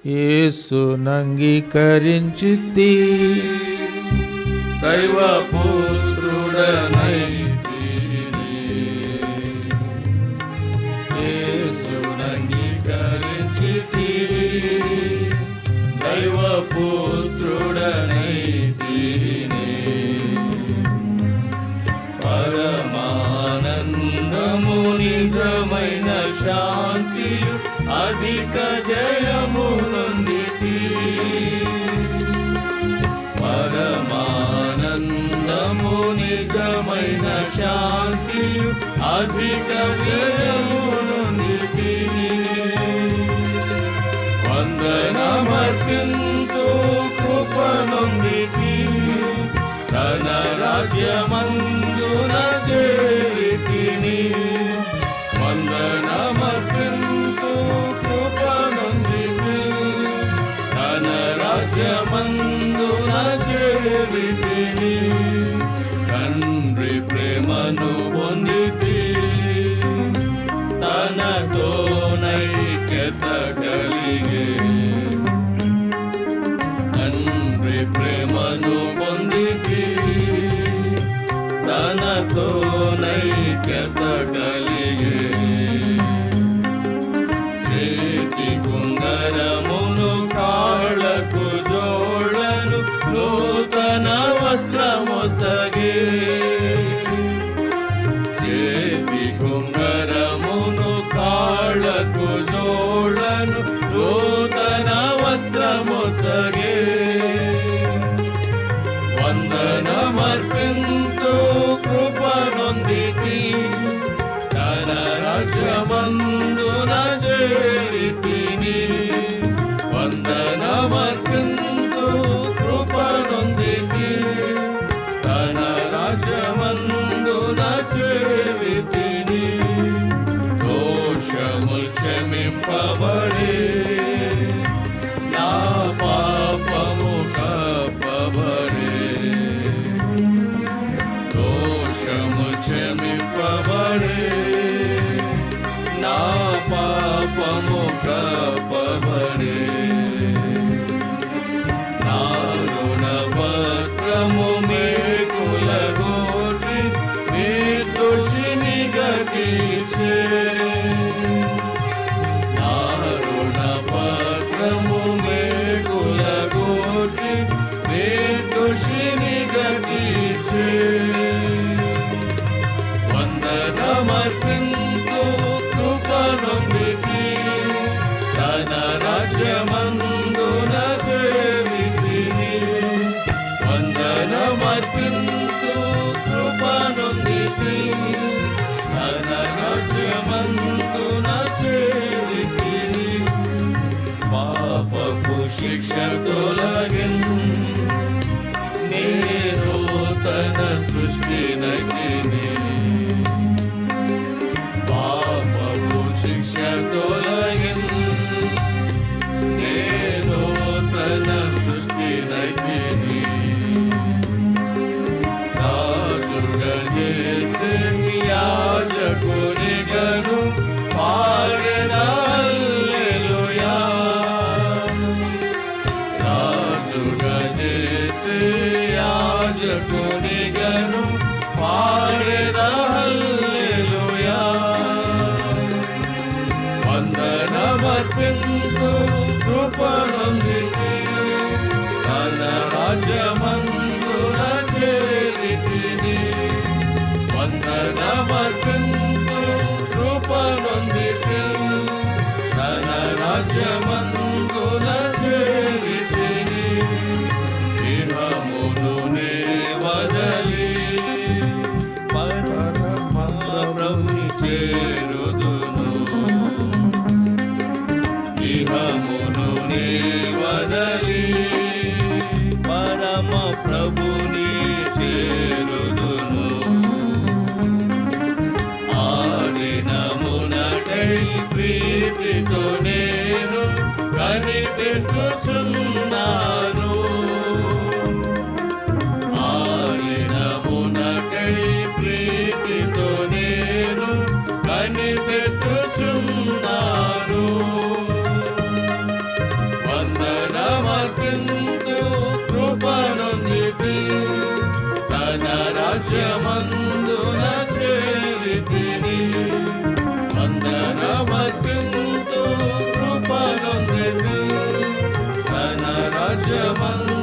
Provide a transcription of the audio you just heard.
యేసునంగీకరించితి, దైవపుత్రుడనైతిని. యేసునంగీకరించితి, దైవపుత్రుడనైతిని. పరమానందము నిజమైన శాంతియు అధిక జయము నొందితి. పరమానందము నిజమైన శాంతియు అధిక జయము నొందితి. వందనమర్పింతు కృప నొందితి, తన రాజ్యమందున చేరితిని. వందనమర్పింతు కృప నొందితి, తన రాజ్యమందున చేరితిని. తండ్రి ప్రేమను పొందితి, తనతో నైక్యత కలిగే. తండ్రి ప్రేమను పొందితి, తనతో నైక్యత కలిగే. చేతి కుంగరమును కాళ్ళకు జోళ్ళను నూతన వస్త్రమొసగే. చేతి కుంగరమును కాళ్ళకు జోళ్ళను నూతన వస్త్రమొసగే. వందనమర్పింతు కృప నొందితి, తన రాజ్యమందున చేరితిని. వందనమర్పింతు కృప నొందితి, తన రాజ్యమందున చేరితిని. దోషముల్ క్షమింపబడే, నా పాపము కప్పబడే. దోషము క్షమింపబడే, నా పాపము కప్పబడే. నా రుణపత్రము మేకులగోటి నిర్దోషినిగా తీర్చే. నా రుణపత్రము మేకులగోటి నిర్దోషినిగా తీర్చే. వందనమర్పింతు కృప నొందితి, తన రాజ్యమందున చేరితిని. వందనమర్పింతు కృప నొందితి, తన రాజ్యమందున చేరితిని. పాపపు శిక్ష తొలగిన్, నేను తన సృష్టినైతిని. పాపపు శిక్ష తొలగిన్, నేను తన సృష్టినైతిని. రాజుగా చేసే యాజకునిగను పాడెద హల్లెలూయా. రాజుగా చేసే యాజకునిగను పాడెద హల్లెలూయా. వందనమర్పింతు కృప నొందితి, తన రాజ్యమందున చేరితిని. వందనమర్పింతు కృప నొందితి, తన రాజ్యమందున చేరితిని. ఇహమును నే వదలి పరమ ప్రభుని చేరుదును. ఇహమును నే వదలి పరమ ప్రభుని చేరుదును. ఆదినమునకై ప్రీతితో నేను కనిపెట్టుచున్నాను. ఆదినమునకై ప్రీతితో నేను కనిపెట్టుచున్నాను. పొందితి తన రాజ్యమందున చేరితిని వందనమర్పింతు కృపనొందితి తన రాజ్యమందు